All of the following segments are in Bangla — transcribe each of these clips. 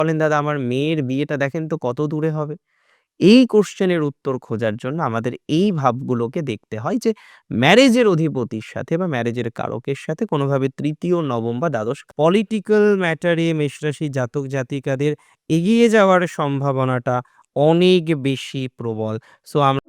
বলেন, "দাদা আমার মেয়ের বিয়েটা দেখেন তো কত দূরে হবে?" এই কোয়েশ্চেনের উত্তর খোঁজার জন্য আমাদের এই ভাবগুলোকে দেখতে হয় যে ম্যারেজের অধিপতির সাথে বা ম্যারেজের কারকের সাথে কোনোভাবে তৃতীয়, নবম বা দ্বাদশ পলিটিক্যাল ম্যাটারে মেষ রাশির জাতক-জাতিকাদের এগিয়ে যাওয়ার সম্ভাবনাটা অনেক বেশি প্রবল। সো আমরা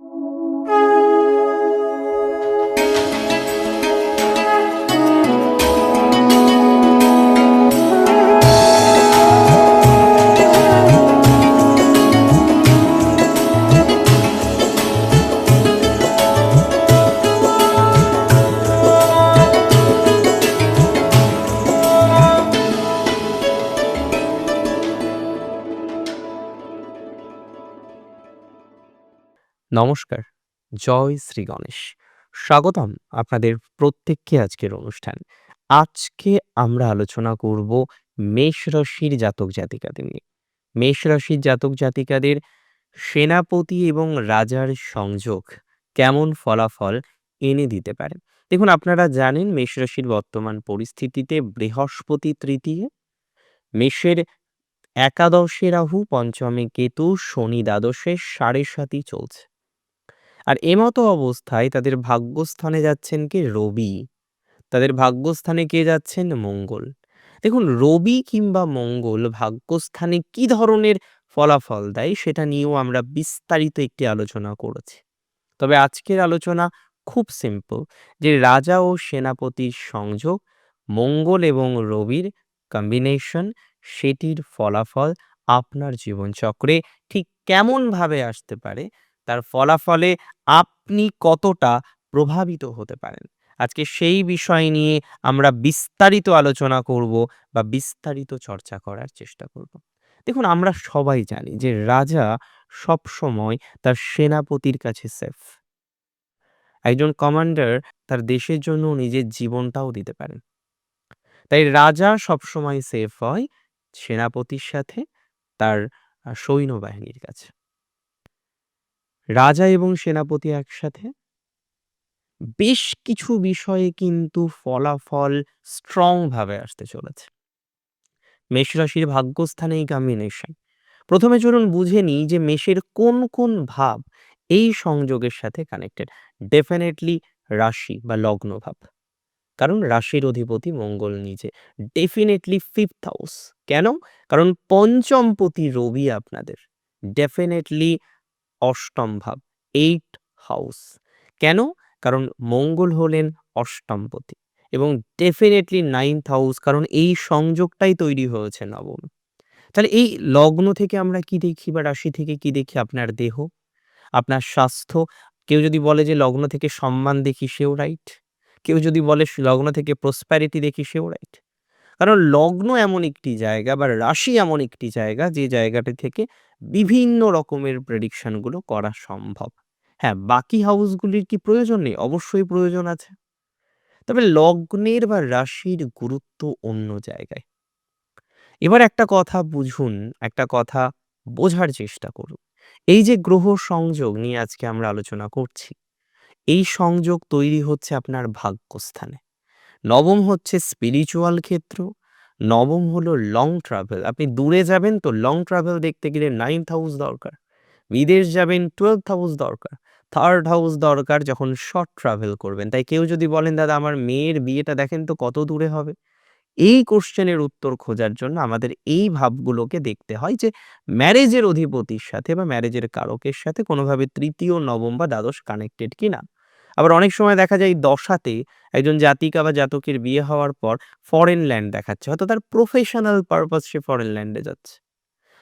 নমস্কার। জয় শ্রী গণেশ। স্বাগতম আপনাদের প্রত্যেককে আজকের অনুষ্ঠান। আজকে আমরা আলোচনা করব মেষ রাশির জাতক-জাতিকাদের নিয়ে। মেষ রাশির জাতক-জাতিকাদের সেনাপতি এবং রাজার সংযোগ কেমন ফলাফল এনে দিতে পারে? দেখুন, আপনারা জানেন মেষ রাশির বর্তমান পরিস্থিতিতে বৃহস্পতি তৃতীয়, মেষের একাদশে রাহু, পঞ্চমে কেতু, শনি দ্বাদশে, ৭.৫ই চলছে। আর এমতো অবস্থায় তাদের ভাগ্যস্থানে যাচ্ছেন কে? রবি। তাদের ভাগ্যস্থানে কে যাচ্ছেন? মঙ্গল। দেখুন, রবি কিংবা মঙ্গল ভাগ্যস্থানে কি ধরনের ফলাফল দেয় সেটা নিয়েও আমরা বিস্তারিত একটি আলোচনা করেছি। তবে আজকের আলোচনা খুব সিম্পল, যে রাজা ও সেনাপতির সংযোগ, মঙ্গল এবং রবির কম্বিনেশন, সেটির ফলাফল আপনার জীবনচক্রে ঠিক কেমনভাবে আসতে পারে, তার ফলাফলে আপনি কতটা প্রভাবিত হতে পারেন। আজকে সেই বিষয় নিয়ে আমরা বিস্তারিত আলোচনা করব বা বিস্তারিত চর্চা করার চেষ্টা করব। দেখুন, আমরা সবাই জানি যে রাজা সবসময় তার সেনাপতির কাছে সেফ। একজন কমান্ডার তার দেশের জন্য নিজের জীবনটাও দিতে পারেন। তাই রাজা সবসময় সেফ হয় সেনাপতির সাথে, তার সৈন্যবাহিনীর কাছে। রাজা এবং সেনাপতি একসাথে বেশ কিছু বিষয়ে কিন্তু ফলাফল স্ট্রং ভাবে আসতে চলেছে। মেষ রাশির ভাগ্যস্থানে এই কম্বিনেশন। প্রথমে চলুন বুঝে নিই যে মেষের কোন কোন ভাব এই সংযোগের সাথে কানেক্টেড। ডেফিনেটলি রাশি বা লগ্ন ভাব, কারণ রাশির অধিপতি মঙ্গল নিজে। Definitely fifth house. কেন? কারণ পঞ্চমপতি রবি আপনাদের। ডেফিনেটলি অষ্টম ভাব, এইট হাউস। কেন? কারণ মঙ্গল হলেন অষ্টমপতি এবং ডেফিনেটলি নাইন্থ হাউস, কারণ এই সংযোগটাই তৈরি হয়েছে নবম। তাহলে এই লগ্ন থেকে আমরা কি দেখি বা রাশি থেকে কি দেখি? আপনার দেহ, আপনার স্বাস্থ্য। কেউ যদি বলে যে লগ্ন থেকে সম্মান দেখি, সেও রাইট। কেউ যদি বলে লগ্ন থেকে প্রসপ্যারিটি দেখি, সেও রাইট। কারণ লগ্ন এমন একটি জায়গা বা রাশি এমন একটি জায়গা যে জায়গাটি থেকে বিভিন্ন রকমের প্রেডিকশন গুলো করা সম্ভব। হ্যাঁ, বাকি হাউসগুলির কি প্রয়োজন নেই? অবশ্যই প্রয়োজন আছে। তবে লগ্নের বা রাশির গুরুত্ব অন্য জায়গায়। এবার একটা কথা বুঝুন, একটা কথা বোঝার চেষ্টা করুন। এই যে গ্রহ সংযোগ নিয়ে আজকে আমরা আলোচনা করছি, এই সংযোগ তৈরি হচ্ছে আপনার ভাগ্যস্থানে। নবম হচ্ছে স্পিরিচুয়াল ক্ষেত্র। নবম হলো লং ট্রাভেল। আপনি দূরে যাবেন তো লং ট্রাভেল দেখতে গেলে 9th হাউস দরকার। বিদেশ যাবেন 12th হাউস দরকার। 3rd হাউস দরকার যখন শর্ট ট্রাভেল করবেন। তাই কেউ যদি বলেন, "দাদা আমার মেয়ের বিয়েটা দেখেন তো কত দূরে হবে?" এই কোয়েশ্চেনের উত্তর খোঁজার জন্য আমাদের এই ভাবগুলোকে দেখতে হয় যে ম্যারেজের অধিপতির সাথে বা ম্যারেজের কারকের সাথে কোনোভাবে তৃতীয়, নবম বা দ্বাদশ কানেক্টেড কিনা। আবার অনেক সময় দেখা যায় দশাতে একজন জাতিকা বা জাতকের বিয়ে হওয়ার পর ফরেন ল্যান্ড দেখাচ্ছে। হয়তো তার প্রফেশনাল পারপাস সে ফরেন ল্যান্ডে যাচ্ছে।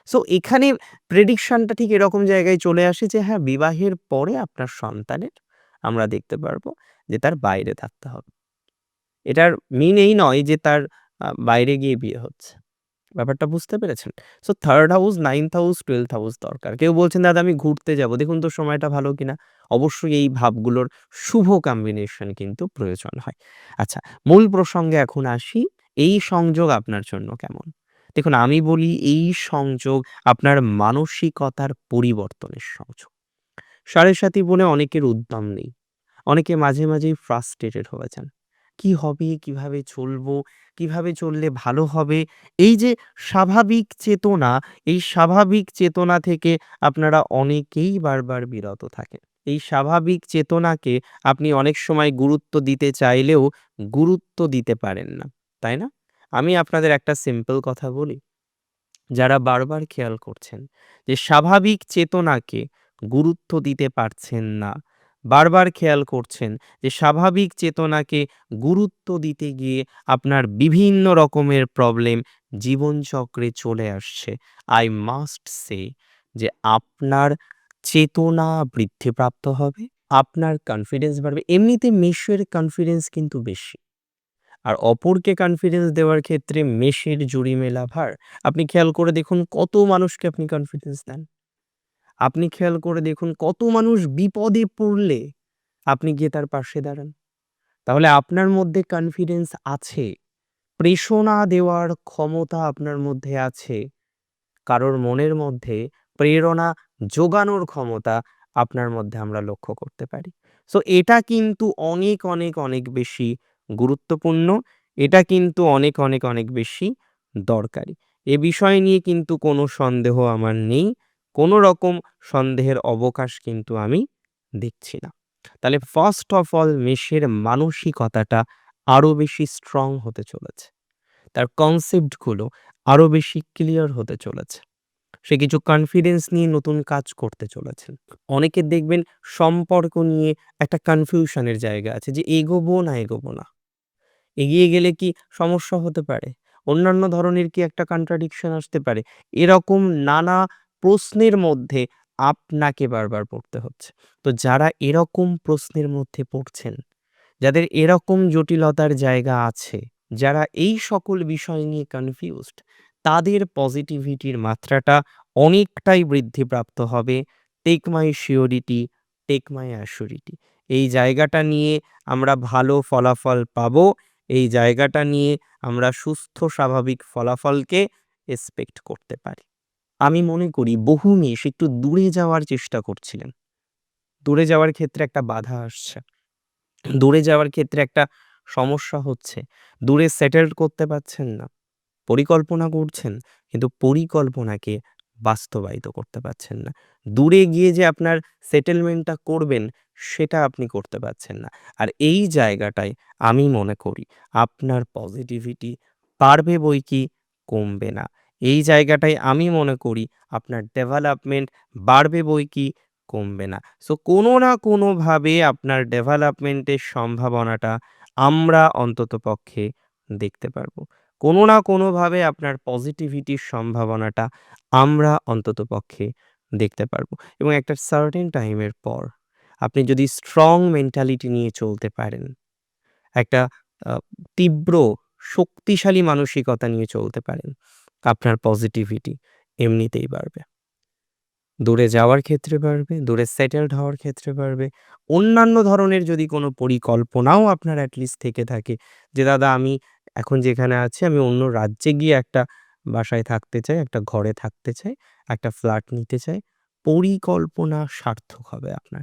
সো এখানে প্রেডিকশনটা ঠিক এরকম জায়গায় চলে আসে যে হ্যাঁ, বিবাহের পরে আপনার সন্তানের আমরা দেখতে পারবো যে তার বাইরে থাকতে হবে। এটার মিন এই নয় যে তার বাইরে গিয়ে বিয়ে হচ্ছে। ব্যাপারটা বুঝতে পেরেছেন? So 3rd house, 9th house, 12th house দরকার। কেউ বলছেন, "দাদা আমি ঘুরতে যাবো।" দেখুন তো সময়টা ভালো কিনা? অবশ্যই এই ভাবগুলোর শুভ কম্বিনেশন কিন্তু প্রয়োজন হয়। আচ্ছা, মূল প্রসঙ্গে এখন আসি। এই সংযোগ আপনার জন্য কেমন? দেখুন, আমি বলি এই সংযোগ আপনার মানসিকতার পরিবর্তনের সংযোগ। 7.5 বলে অনেকের উদ্যম নেই। অনেকে মাঝে মাঝেই ফ্রাস্ট্রেটেড হয়ে যান। কি হবে, কিভাবে চলবো, কিভাবে চললে ভালো হবে? এই যে স্বাভাবিক চেতনা, এই স্বাভাবিক চেতনা থেকে আপনারা অনেকেই বারবার বিরত থাকেন। এই স্বাভাবিক চেতনাকে আপনি অনেক সময় গুরুত্ব দিতে চাইলেও গুরুত্ব দিতে পারেন না। তাই না? আমি আপনাদের একটা সিম্পল কথা বলি। যারা বারবার খেয়াল করছেন যে স্বাভাবিক চেতনাকে গুরুত্ব দিতে পারছেন না, বারবার খেয়াল করছেন যে স্বাভাবিক চেতনাকে গুরুত্ব দিতে গিয়ে আপনার বিভিন্ন রকমের প্রবলেম জীবনচক্রে চলে আসছে। আই মাস্ট সে যে আপনার চেতনা বৃদ্ধিপ্রাপ্ত হবে, আপনার কনফিডেন্স বাড়বে। এমনিতে মেষের কনফিডেন্স কিন্তু বেশি। আর অপরকে কনফিডেন্স দেওয়ার ক্ষেত্রে মেষের জুড়ি মেলা ভার। আপনি খেয়াল করে দেখুন কত মানুষকে আপনি কনফিডেন্স দেন। আপনি খেয়াল করে দেখুন কত মানুষ বিপদে পড়লে আপনি গিয়ে তার পাশে দাঁড়ান। তাহলে আপনার মধ্যে কনফিডেন্স আছে। প্রেরণা দেওয়ার ক্ষমতা আপনার মধ্যে আছে। কারোর মনের মধ্যে প্রেরণা যোগানোর ক্ষমতা আপনার মধ্যে আমরা লক্ষ্য করতে পারি। সো এটা কিন্তু অনেক, অনেক, অনেক বেশি গুরুত্বপূর্ণ। এটা কিন্তু অনেক, অনেক, অনেক বেশি দরকারি। এ বিষয় নিয়ে কিন্তু কোনো সন্দেহ আমার নেই। কোনো রকম সন্দেহের অবকাশ কিন্তু আমি দেখছি না। তাহলে ফার্স্ট অফ অল মেষের মানসিকতাটা আরো বেশি স্ট্রং হতে চলেছে। তার কনসেপ্টগুলো আরো বেশি ক্লিয়ার হতে চলেছে। সে কিছু কনফিডেন্স নিয়ে নতুন কাজ করতে চলেছেন। অনেকের দেখবেন সম্পর্ক নিয়ে একটা কনফিউশনের জায়গা আছে যে এগোবো না এগোবো না। এগিয়ে গেলে কি সমস্যা হতে পারে? অন্যান্য ধরনের কি একটা কন্ট্রাডিকশন আসতে পারে? এরকম নানা প্রশ্নের মধ্যে আপনাকে বারবার পড়তে হচ্ছে। তো যারা এরকম প্রশ্নের মধ্যে পড়ছেন, যাদের এরকম জটিলতার জায়গা আছে, যারা এই সকল বিষয় নিয়ে কনফিউজড, তাদের পজিটিভিটির মাত্রাটা অনেকটাই বৃদ্ধিপ্রাপ্ত হবে। Take my surety, take my assurity. এই জায়গাটা নিয়ে আমরা ভালো ফলাফল পাবো। এই জায়গাটা নিয়ে আমরা সুস্থ স্বাভাবিক ফলাফলকে এক্সপেক্ট করতে পারি। আমি মনে করি বহু মেষ একটু দূরে যাওয়ার চেষ্টা করছিলেন। দূরে যাওয়ার ক্ষেত্রে একটা বাধা আসছে। দূরে যাওয়ার ক্ষেত্রে একটা সমস্যা হচ্ছে। দূরে সেটেলড করতে পারছেন না। পরিকল্পনা করছেন, কিন্তু পরিকল্পনাকে বাস্তবায়িত করতে পারছেন না। দূরে গিয়ে যে আপনার সেটেলমেন্টটা করবেন, সেটা আপনি করতে পারছেন না। আর এই জায়গাটায় আমি মনে করি আপনার পজিটিভিটি বাড়বে বৈকি, কমবে না। এই জায়গাটায় আমি মনে করি আপনার ডেভেলপমেন্ট বাড়বে বৈকি, কমবে না। সো কোনো না কোনোভাবে আপনার ডেভেলপমেন্টের সম্ভাবনাটা আমরা অন্ততপক্ষে দেখতে পারবো। কোনো না কোনোভাবে আপনার পজিটিভিটির সম্ভাবনাটা আমরা অন্ততপক্ষে দেখতে পারবো। এবং একটা সার্টেন টাইমের পর আপনি যদি স্ট্রং মেন্টালিটি নিয়ে চলতে পারেন, একটা আ তীব্র শক্তিশালী মানসিকতা নিয়ে চলতে পারেন, আপনার পজিটিভিটি এমনিতেই বাড়বে। দূরে যাওয়ার ক্ষেত্রে বাড়বে, দূরে সেটেলড হওয়ার ক্ষেত্রে বাড়বে। অন্যান্য ধরনের যদি কোনো পরিকল্পনাও আপনার এট লিস্ট থেকে থাকে যে, "দাদা আমি এখন যেখানে আছি আমি অন্য রাজ্যে গিয়ে একটা বাসায় থাকতে চাই, একটা ঘরে থাকতে চাই, একটা ফ্ল্যাট নিতে চাই।" পরিকল্পনা সার্থক হবে আপনার।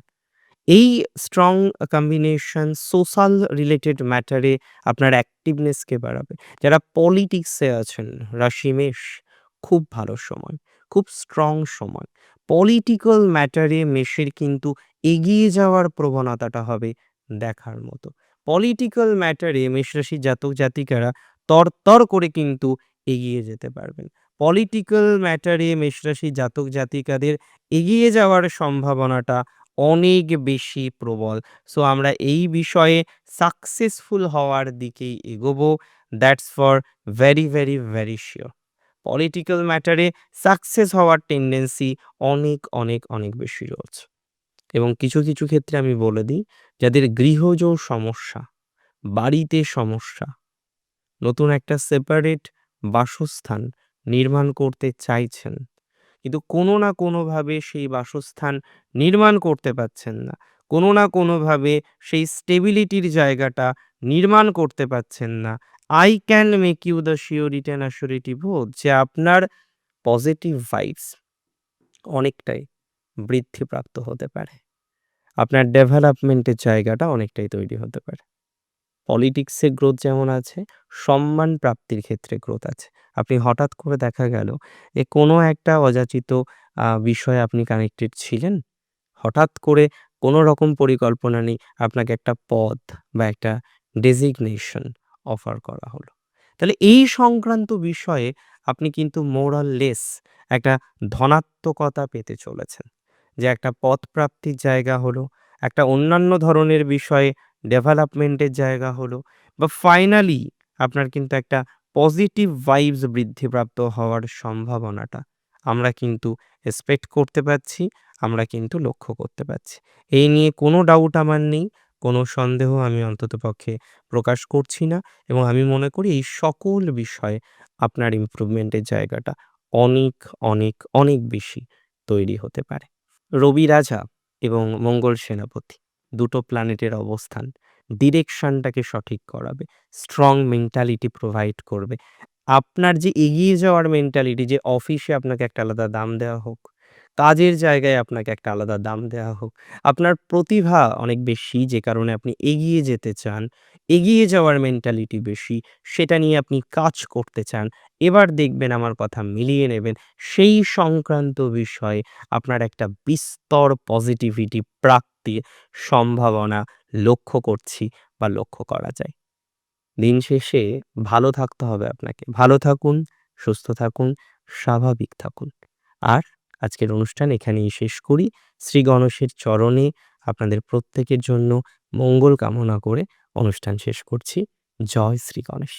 এই স্ট্রং কম্বিনেশন সোশ্যাল রিলেটেড ম্যাটারে আপনার অ্যাক্টিভনেসকে বাড়াবে। যারা পলিটিক্সে আছেন, রাশি মেষ, খুব ভালো সময়, খুব স্ট্রং সময়। পলিটিক্যাল ম্যাটারে মেষের কিন্তু এগিয়ে যাওয়ার প্রবণতাটা হবে দেখার মতো। পলিটিক্যাল ম্যাটারে মেষ রাশির জাতক জাতিকারা তরতর করে কিন্তু এগিয়ে যেতে পারবেন। পলিটিক্যাল ম্যাটারে মেষ রাশির জাতক জাতিকাদের এগিয়ে যাওয়ার সম্ভাবনাটা অনেক বেশি প্রবল। সো আমরা এই বিষয়ে সাকসেসফুল হওয়ার দিকেই এগোবো। That's for very, very, very sure. Political ম্যাটারে সাকসেস হওয়ার টেনডেন্সি অনেক, অনেক, অনেক বেশি রয়েছে। এবং কিছু, কিছু ক্ষেত্রে আমি বলে দিই, যাদের গৃহজ সমস্যা, বাড়িতে সমস্যা, নতুন একটা সেপারেট বাসস্থান নির্মাণ করতে চাইছেন, কিন্তু কোনো না কোনোভাবে সেই বাসস্থান নির্মাণ করতে পারছেন না। কোনো না কোনোভাবে সেই স্টেবিলিটির জায়গাটা নির্মাণ করতে পারছেন না। I can make you the surety and assurity both যে আপনার পজিটিভ ভাইবস অনেকটাই বৃদ্ধিপ্রাপ্ত হতে পারে। আপনার ডেভেলপমেন্টের জায়গাটা অনেকটাই তৈরি হতে পারে। পলিটিক্সে গ্রোথ যেমন আছে, সম্মান প্রাপ্তির ক্ষেত্রে গ্রোথ আছে। আপনি হঠাৎ করে দেখা গেল যে কোনো একটা অযাচিত বিষয়ে আপনি কানেক্টেড ছিলেন। হঠাৎ করে কোনো রকম পরিকল্পনা নেই, আপনাকে একটা পদ বা একটা ডেজিগনেশন অফার করা হলো। তাহলে এই সংক্রান্ত বিষয়ে আপনি কিন্তু মোর অর লেস একটা ধনাত্মকতা পেতে চলেছেন। যে একটা পদ প্রাপ্তির জায়গা হলো, একটা অন্যান্য ধরনের বিষয়ে ডেভেলপমেন্টের জায়গা হলো, বা ফাইনালি আপনার কিন্তু একটা পজিটিভ ভাইবস বৃদ্ধিপ্রাপ্ত হওয়ার সম্ভাবনাটা আমরা কিন্তু এক্সপেক্ট করতে পারছি, আমরা কিন্তু লক্ষ্য করতে পারছি। এই নিয়ে কোনো ডাউট আমার নেই, কোনো সন্দেহ আমি অন্ততপক্ষে প্রকাশ করছি না, এবং আমি মনে করি এই সকল বিষয়ে আপনার ইমপ্রুভমেন্টের জায়গাটা অনেক, অনেক, অনেক বেশি তৈরি হতে পারে। রবি রাজা এবং মঙ্গল সেনাপতি, দুটো প্ল্যানেটের অবস্থান ডিরেকশনটাকে সঠিক করাবে, স্ট্রং মেন্টালিটি প্রোভাইড করবে। আপনার যে এগিয়ে যাওয়ার মেন্টালিটি, যে অফিসে আপনাকে একটা আলাদা দাম দেওয়া হোক, কাজের জায়গায় আপনাকে একটা আলাদা দাম দেওয়া হোক, আপনার প্রতিভা অনেক বেশি যে কারণে আপনি এগিয়ে যেতে চান, এগিয়ে যাওয়ার মেন্টালিটি বেশি, সেটা নিয়ে আপনি কাজ করতে চান। এবার দেখবেন আমার কথা মিলিয়ে নেবেন, সেই সংক্রান্ত বিষয়ে আপনার একটা বিস্তর পজিটিভিটি প্রাপ্তির সম্ভাবনা লক্ষ্য করছি বা লক্ষ্য করা যায়। দিন শেষে ভালো থাকতে হবে আপনাকে। ভালো থাকুন, সুস্থ থাকুন, স্বাভাবিক থাকুন। আর আজকের অনুষ্ঠান এখানেই শেষ করি। শ্রী গণেশের চরণে আপনাদের প্রত্যেকের জন্য মঙ্গল কামনা করে অনুষ্ঠান শেষ করছি। জয় শ্রী গণেশ।